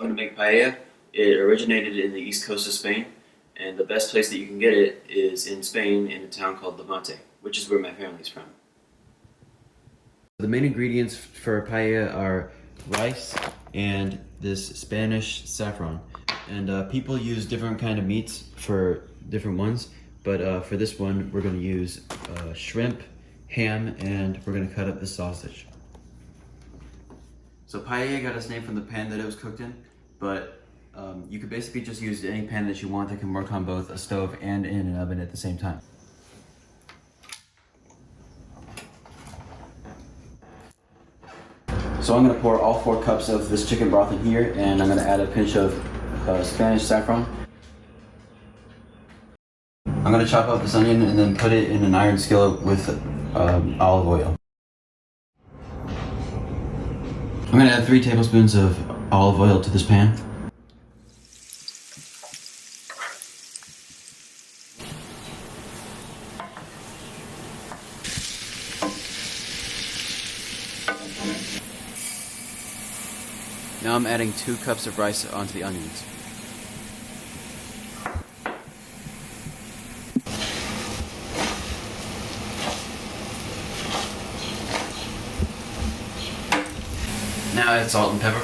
I'm going to make paella. It originated in the east coast of Spain, and the best place that you can get it is in Spain in a town called Delevante, which is where my family's from. The main ingredients for paella are rice and this Spanish saffron. And people use different kind of meats for different ones, but for this one we're going to use shrimp, ham, and we're going to cut up the sausage. So paella got its name from the pan that it was cooked in, but you could basically just use any pan that you want that can work on both a stove and in an oven at the same time. So I'm going to pour all 4 cups of this chicken broth in here, and I'm going to add a pinch of Spanish saffron. I'm going to chop up this onion and then put it in an iron skillet with olive oil. I'm going to add 3 tablespoons of olive oil to this pan. Now I'm adding 2 cups of rice onto the onions. Now add salt and pepper.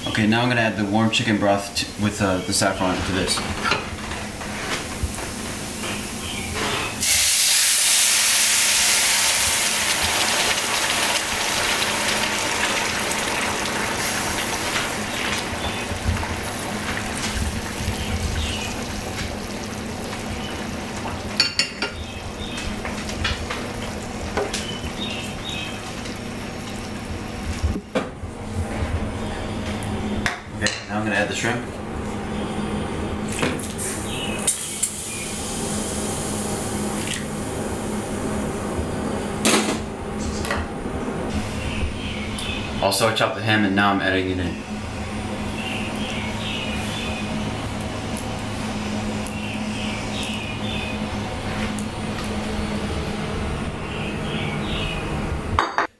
Okay, now I'm going to add the warm chicken broth with the saffron to this. Okay, now I'm going to add the shrimp. Also, I chopped the ham and now I'm adding it in.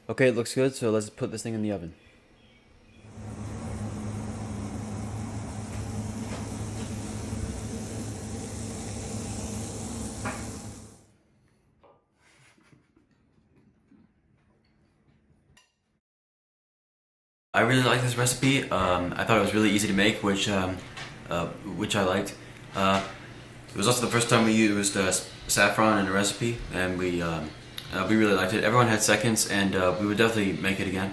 Okay, it looks good, so let's put this thing in the oven. I really like this recipe. I thought it was really easy to make, which I liked. It was also the first time we used saffron in a recipe, and we really liked it. Everyone had seconds, and we would definitely make it again.